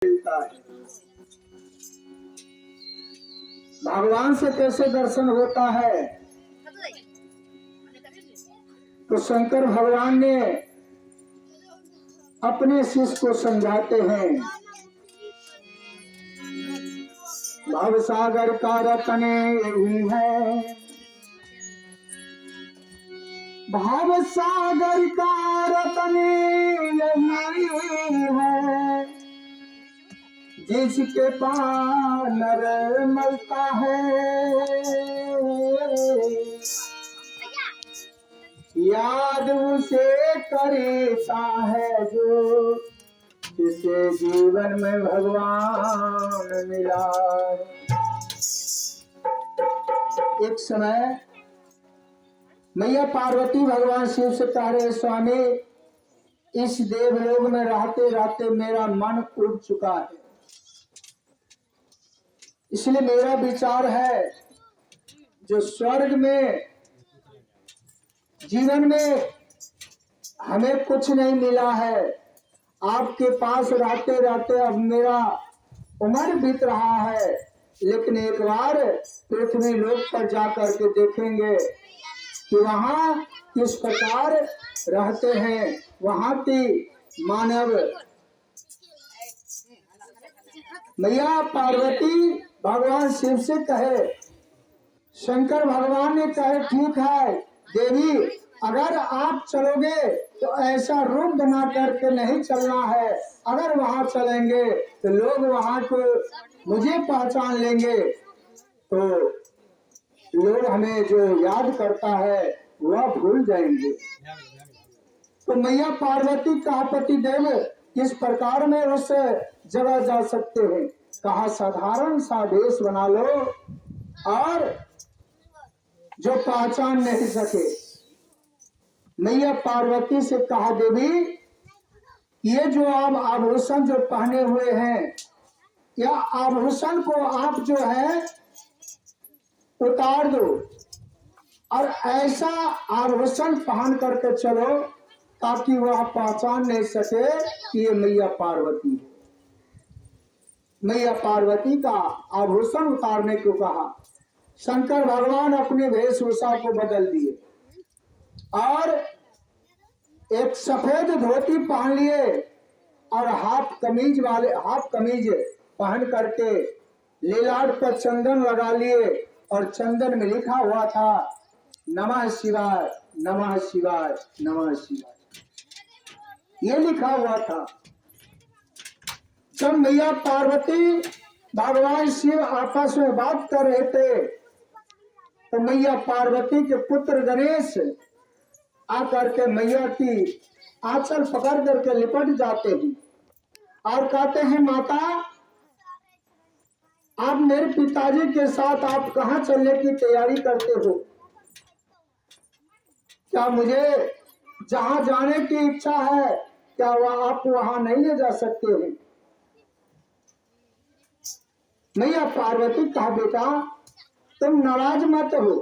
मिलता है। भगवान से कैसे दर्शन होता है? तो शंकर भगवान ने अपने शिष्य को समझाते हैं, भव सागर का रतन यही है, भव सागर का रतन यही है, जिसके पार नर मलता है, याद उसे करता है जो जिसे जीवन में भगवान मिला। एक समय मैया पार्वती भगवान शिव से कह रहे, स्वामी इस देवलोक में रहते रहते मेरा मन उब चुका है, इसलिए मेरा विचार है जो स्वर्ग में जीवन में हमें कुछ नहीं मिला है, आपके पास रहते रहते अब मेरा उम्र बीत रहा है, लेकिन एक बार पृथ्वी लोक पर जाकर के देखेंगे कि वहाँ किस प्रकार रहते हैं वहाँ की मानव। मैया पार्वती भगवान शिव से कहे, शंकर भगवान ने कहे ठीक है देवी, अगर आप चलोगे तो ऐसा रूप बना करके नहीं चलना है, अगर वहां चलेंगे तो लोग वहां को मुझे पहचान लेंगे, तो लोग हमें जो याद करता है वह भूल जाएंगे। तो मैया पार्वती का पति देव किस प्रकार में उस जगह जा सकते हैं? कहा साधारण सा वेश बना लो और जो पहचान नहीं सके। मैया पार्वती से कहा देवी ये जो आप आभूषण जो पहने हुए हैं, या आभूषण को आप जो है उतार दो और ऐसा आभूषण पहन करके चलो ताकि वह पहचान नहीं सके कि ये मैया पार्वती है। मैया पार्वती का आभूषण उतारने को कहा। शंकर भगवान अपने वेशभूषा को बदल दिए और एक सफेद धोती पहन लिए और हाफ कमीज पहन करके लीलाट पर चंदन लगा लिए और चंदन में लिखा हुआ था नमः शिवाय नमः शिवाय नमः शिवाय, ये लिखा हुआ था। जब मैया पार्वती भगवान शिव आपस में बात कर रहे थे तो मैया पार्वती के पुत्र गणेश आकर के मैया की आंचल पकड़ करके लिपट जाते हैं और कहते हैं माता आप मेरे पिताजी के साथ आप कहाँ चलने की तैयारी करते हो? क्या मुझे जहाँ जाने की इच्छा है क्या वह आप वहां नहीं ले जा सकते हैं? मैया पार्वती कहा बेटा तुम नाराज मत हो,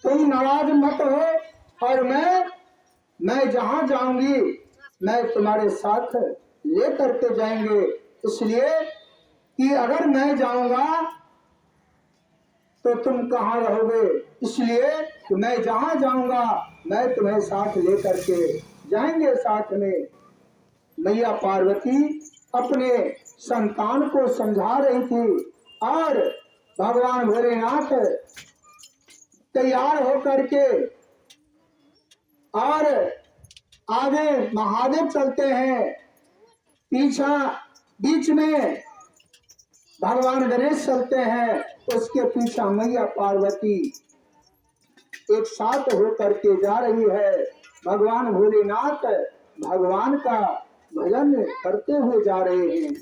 तुम नाराज मत हो और मैं जहां जाऊंगी मैं तुम्हारे साथ ले करके जाएंगे, इसलिए कि अगर मैं जाऊंगा तो तुम कहाँ रहोगे, इसलिए कि मैं जहां जाऊंगा मैं तुम्हें साथ ले करके जाएंगे साथ में। मैया पार्वती अपने संतान को समझा रही थी और भगवान भोलेनाथ तैयार होकर के और आगे महादेव चलते हैं, बीच में भगवान गणेश चलते हैं, उसके पीछे मैया पार्वती एक साथ होकर के जा रही है। भगवान भोलेनाथ भगवान का भजन करते हुए जा रहे हैं।